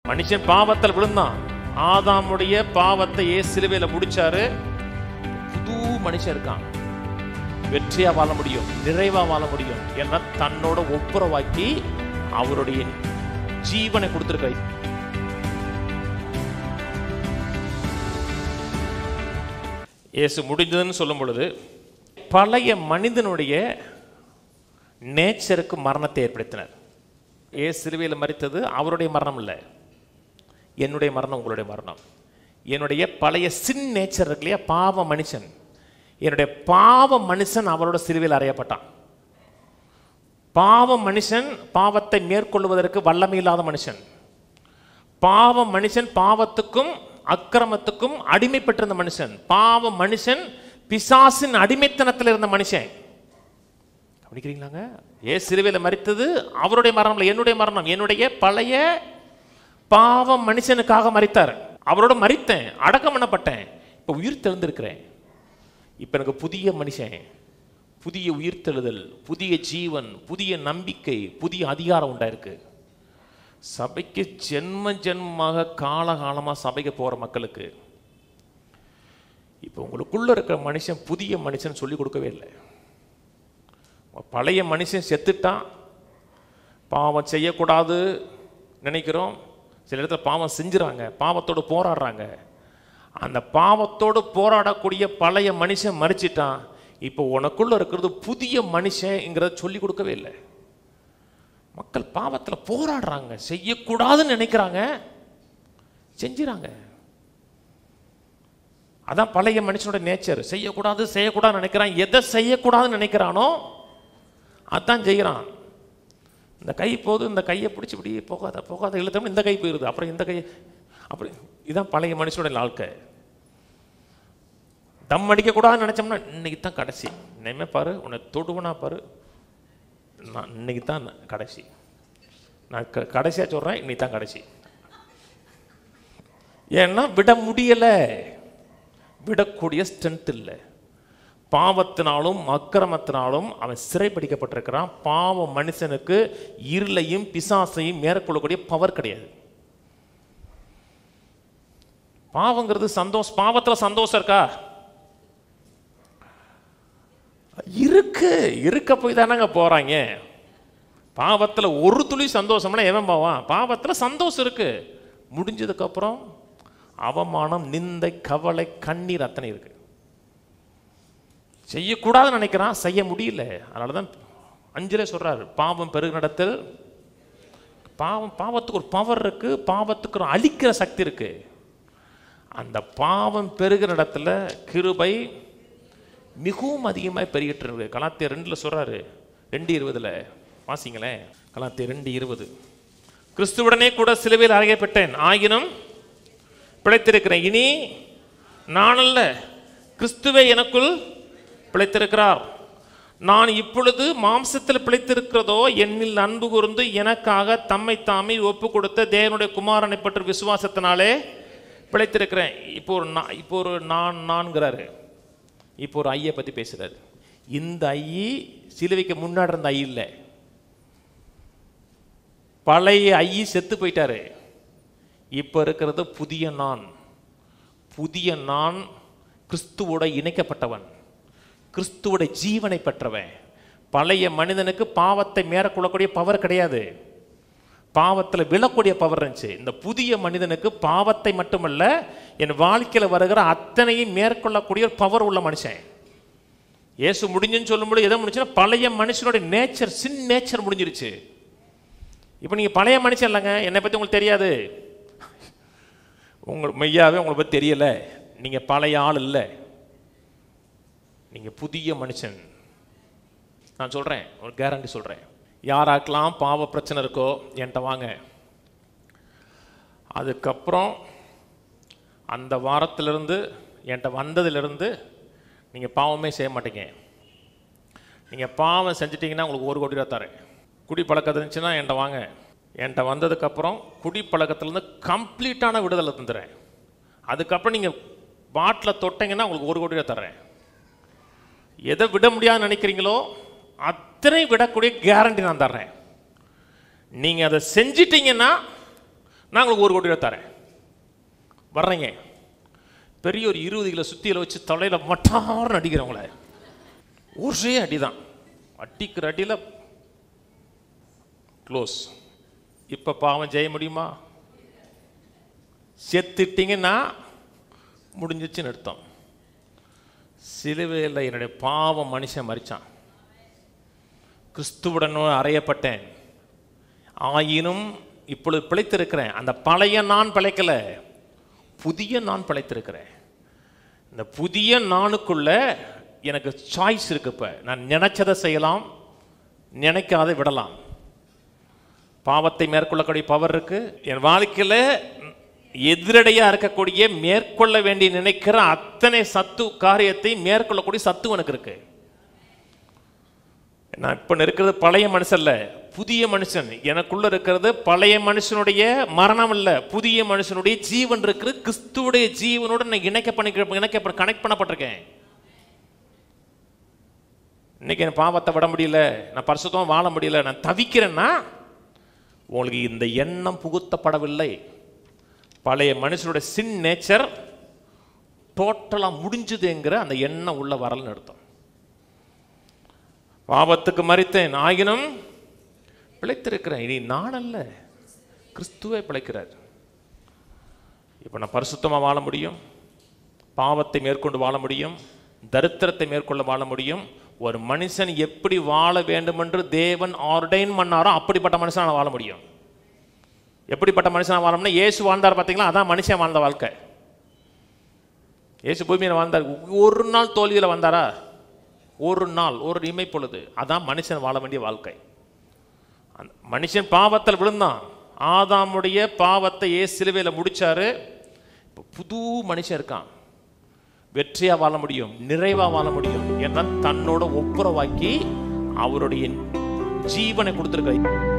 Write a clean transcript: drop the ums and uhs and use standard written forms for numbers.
மனுஷன் பாவத்தில் விழுந்தான். ஆதாமுடைய பாவத்தை சிலுவையில முடிச்சாரு. புது மனுஷன் இருக்கான். வெற்றியா வாழ முடியும், நிறைவா வாழ முடியும். ஏன்னா தன்னோட ஒப்புரவாக்கி அவருடைய ஜீவனை கொடுத்திருக்க. இயேசு முடிஞ்சதுன்னு சொல்லும் பொழுது பழைய மனிதனுடைய நேச்சருக்கு மரணத்தை ஏற்படுத்தினார். இயேசு சிலுவையில் மரித்தது அவருடைய மரணம் இல்லை, என்னுடைய மரணம், உங்களுடைய மரணம். என்னுடைய பழைய சின் நேச்சர் இருக்கு இல்லையா, பாவ மனுஷன், என்னுடைய பாவ மனுஷன் அவரோட சிலுவையில் அறையப்பட்டான். பாவ மனுஷன் பாவத்தை மேற்கொள்வதற்கு வல்லமை இல்லாத மனுஷன். பாவ மனுஷன் பாவத்துக்கும் அக்கிரமத்துக்கும் அடிமைப்பட்டிருந்த மனுஷன். பாவ மனுஷன் பிசாசின் அடிமைத்தனத்தில் இருந்த மனுஷன். கவனிக்கிறீங்களாங்க? ஏன் சிலுவையில் மரித்தது அவருடைய மரணம் இல்லை, என்னுடைய மரணம். என்னுடைய பழைய பாவ மனுஷனுக்காக மரித்தார். அவரோட மரித்தேன், அடக்கம் பண்ணப்பட்டேன், இப்போ உயிர் தெழுந்திருக்கிறேன். இப்போ எனக்கு புதிய மனுஷன், புதிய உயிர்த்தெழுதல், புதிய ஜீவன், புதிய நம்பிக்கை, புதிய அதிகாரம் உண்டாயிருக்கு. சபைக்கு ஜென்ம ஜென்மமாக காலகாலமாக சபைக்கு போகிற மக்களுக்கு இப்போ உங்களுக்குள்ள இருக்கிற மனுஷன் புதிய மனுஷன் சொல்லிக் கொடுக்கவே இல்லை. பழைய மனுஷன் செத்துட்டான், பாவம் செய்யக்கூடாது நினைக்கிறோம். சில இடத்துல பாவம் செஞ்சுறாங்க, பாவத்தோடு போராடுறாங்க. அந்த பாவத்தோடு போராடக்கூடிய பழைய மனுஷன் மறிச்சிட்டான். இப்போ உனக்குள்ள இருக்கிறது புதிய மனுஷங்கிறத சொல்லி கொடுக்கவே இல்லை. மக்கள் பாவத்தில் போராடுறாங்க, செய்யக்கூடாதுன்னு நினைக்கிறாங்க, செஞ்சுறாங்க. அதான் பழைய மனுஷனோட நேச்சர். செய்யக்கூடாது செய்யக்கூடாதுன்னு நினைக்கிறான். எதை செய்யக்கூடாதுன்னு நினைக்கிறானோ அதான் செய்கிறான். இந்த கை போது, இந்த கையை பிடிச்சி இப்படி போகாத போகாத இழுத்தோம்னா இந்த கை போயிடுது, அப்புறம் இந்த கை, அப்படி. இதுதான் பழைய மனுஷனோட வாழ்க்கை. தம் அடிக்கக்கூடாதுன்னு நினச்சோம்னா இன்னைக்கு தான் கடைசி, இனிமே பாரு உன்னை தொடுவனா பாரு, நான் இன்னைக்கு தான் கடைசி, நான் கடைசியாக சொல்கிறேன், இன்னைக்கு தான் கடைசி. ஏன்னா விட முடியலை, விடக்கூடிய ஸ்ட்ரென்த் இல்லை. பாவத்தினாலும் அக்கிரமத்தினாலும் அவன் சிறைப்பிடிக்கப்பட்டிருக்கிறான். பாவ மனுஷனுக்கு இருளையும் பிசாசையும் மேற்கொள்ளக்கூடிய பவர் கிடையாது. பாவங்கிறது சந்தோஷம். பாவத்தில் சந்தோஷம் இருக்கா? இருக்க போய் தானங்க போறாங்க. பாவத்தில் ஒரு துளி சந்தோஷம்னா எவன் போவான்? பாவத்தில் சந்தோஷம் இருக்கு. முடிஞ்சதுக்கு அப்புறம் அவமானம், நிந்தை, கவலை, கண்ணீர் அத்தனை இருக்கு. செய்யக்கூடாதுன்னு நினைக்கிறான், செய்ய முடியல. அதனால தான் 5 சொல்றாரு, பாவம் பெருகினிடத்தில் பாவத்துக்கு ஒரு பவர் இருக்கு, பாவத்துக்கு ஒரு அழிக்கிற சக்தி இருக்கு. அந்த பாவம் பெருகிற இடத்துல கிருபை மிகவும் அதிகமாக பெருகிட்டு இருக்கு. கலாத்தியர் 2 சொல்றாரு, 2:20 வாசிங்களேன். கலாத்தியர் 2:20, கிறிஸ்துவுடனே கூட சிலுவையில் அறையப்பட்டேன், ஆகினும் பிழைத்திருக்கிறேன். இனி நான் அல்ல, கிறிஸ்துவே எனக்குள் பிழைத்திருக்கிறார். நான் இப்பொழுது மாம்சத்தில் பிழைத்திருக்கிறதோ என்னில் அன்பு கூர்ந்து எனக்காக தம்மை தாமே ஒப்பு கொடுத்த தேவனுடைய குமாரனை பற்றி விசுவாசத்தினாலே பிழைத்திருக்கிறேன். இப்போ ஒரு நான்கிறாரு. இப்போ ஒரு ஐயை பற்றி பேசுறாரு. இந்த ஐ சிலுவைக்கு முன்னாடி இருந்த ஐ இல்லை, பழைய ஐ செத்து போயிட்டாரு. இப்போ இருக்கிறது புதிய நான். புதிய நான் கிறிஸ்துவோட இணைக்கப்பட்டவன், கிறிஸ்துவோட ஜீவனை பெற்றவன். பழைய மனிதனுக்கு பாவத்தை மேற்கொள்ளக்கூடிய பவர் கிடையாது, பாவத்தில் விழக்கூடிய பவர் இருந்துச்சு. இந்த புதிய மனிதனுக்கு பாவத்தை மட்டுமல்ல, என் வாழ்க்கையில் வருகிற அத்தனையும் மேற்கொள்ளக்கூடிய ஒரு பவர் உள்ள மனுஷன். இயேசு முடிஞ்சுன்னு சொல்லும்போது எதை முடிச்சுன்னா பழைய மனுஷனுடைய நேச்சர், சின் நேச்சர் முடிஞ்சிருச்சு. இப்போ நீங்கள் பழைய மனுஷன் இல்லைங்க, என்னை பற்றி உங்களுக்கு தெரியாது, உங்களுக்கு மெய்யாவே உங்களை பற்றி தெரியலை, நீங்கள் பழைய ஆள் இல்லை, நீங்கள் புதிய மனுஷன். நான் சொல்கிறேன், ஒரு கேரண்டி சொல்கிறேன். யாராக்கெல்லாம் பாவ பிரச்சனை இருக்கோ என்கிட்ட வாங்க. அதுக்கப்புறம் அந்த வாரத்திலிருந்து என்கிட்ட வந்ததிலிருந்து நீங்கள் பாவமே செய்ய மாட்டீங்க. நீங்கள் பாவம் செஞ்சிட்டிங்கன்னா உங்களுக்கு 1 கோடி ரூபா தரேன். குடி பழக்கம் இருந்துச்சுன்னா என்கிட்ட வாங்க. என்கிட்ட வந்ததுக்கப்புறம் குடி பழக்கத்துலேருந்து கம்ப்ளீட்டான விடுதலை தந்துடுறேன். அதுக்கப்புறம் நீங்கள் பாட்டில் தொட்டிங்கன்னா உங்களுக்கு 1 கோடி ரூபா தர்றேன். எதை விட முடியாதுன்னு நினைக்கிறீங்களோ அத்தனை விடக்கூடிய கேரண்டி நான் தர்றேன். நீங்கள் அதை செஞ்சிட்டிங்கன்னா நான் உங்களுக்கு 1 கோடி ரூபா தரேன், வர்றீங்க. பெரிய ஒரு 20 கிலோ சுத்தியில வச்சு தலையில் மட்டார்னு அடிக்கிறவங்கள ஒரே அடிதான், அடிக்கிற அடியில் க்ளோஸ். இப்போ பாவம் செய்ய முடியுமா? செத்துட்டிங்கன்னா முடிஞ்சிச்சுன்னு அர்த்தம். சிலுவையில் என்னுடைய பாவம் மனுஷன் மரிச்சான், கிறிஸ்துவுடன் அறையப்பட்டேன், ஆயினும் இப்பொழுது பிழைத்திருக்கிறேன். அந்த பழைய நான் பிழைக்கல, புதிய நான் பிழைத்திருக்கிறேன். இந்த புதிய நானுக்குள்ள எனக்கு சாய்ஸ் இருக்கு. இப்போ நான் நினைச்சதை செய்யலாம், நினைக்காத விடலாம். பாவத்தை மேற்கொள்ளக்கூடிய பவர் இருக்கு என் வாழ்க்கையில். எதிரடையா இருக்கக்கூடிய மேற்கொள்ள வேண்டிய நினைக்கிற அத்தனை சத்து காரியத்தை மேற்கொள்ளக்கூடிய சத்து எனக்கு இருக்கு. நான் இப்ப இருக்கிறது பழைய மனுஷன் இல்ல, புதிய மனுஷன். எனக்குள்ள இருக்கிறது பழைய மனுஷனுடைய மரணம் இல்ல, புதிய மனுஷனுடைய ஜீவன் இருக்கு. கிறிஸ்துவுடைய ஜீவனோட நான் கனெக்ட் பண்ணப்பட்டிருக்கேன். இன்னைக்கு என் பாவத்தை விட முடியல, நான் பரிசுத்தமா வாழ முடியல, நான் தவிக்கிறேன்னா உங்களுக்கு இந்த எண்ணம் புகுத்தப்படவில்லை. பழைய மனுஷனுடைய சின் நேச்சர் டோட்டலா முடிஞ்சுதுங்கிற அந்த எண்ணம் உள்ள வரலன்னு அர்த்தம். பாவத்துக்கு மரித்தேன், ஆகினும் பிழைத்திருக்கிறேன். இனி நான் அல்ல, கிறிஸ்துவே பிழைக்கிறார். இப்போ நான் பரிசுத்தமாக வாழ முடியும், பாவத்தை மேற்கொண்டு வாழ முடியும், தரித்திரத்தை மேற்கொள்ள வாழ முடியும். ஒரு மனுஷன் எப்படி வாழ வேண்டும் என்று தேவன் ஆர்டைன் பண்ணாரோ அப்படிப்பட்ட மனுஷனால வாழ முடியும். எப்படிப்பட்ட மனுஷனாக வாழணும்னா இயேசு வாழ்ந்தார் பார்த்தீங்களா, அதான் மனுஷன் வாழ்ந்த வாழ்க்கை. இயேசு பூமியில் வாழ்ந்தார். ஒரு நாள் தோல்வியில் வந்தாரா? ஒரு நாள், ஒரு இமை பொழுது. அதான் மனுஷன் வாழ வேண்டிய வாழ்க்கை. அந்த மனுஷன் பாவத்தில் விழுந்தான், ஆதாமுடைய பாவத்தை இயேசு சிலுவையில் முடிச்சாரு. இப்போ புது மனுஷன் இருக்கான், வெற்றியா வாழ முடியும், நிறைவா வாழ முடியும். என்றால் தன்னோட ஒப்புரவாக்கி அவருடைய ஜீவனை கொடுத்திருக்க.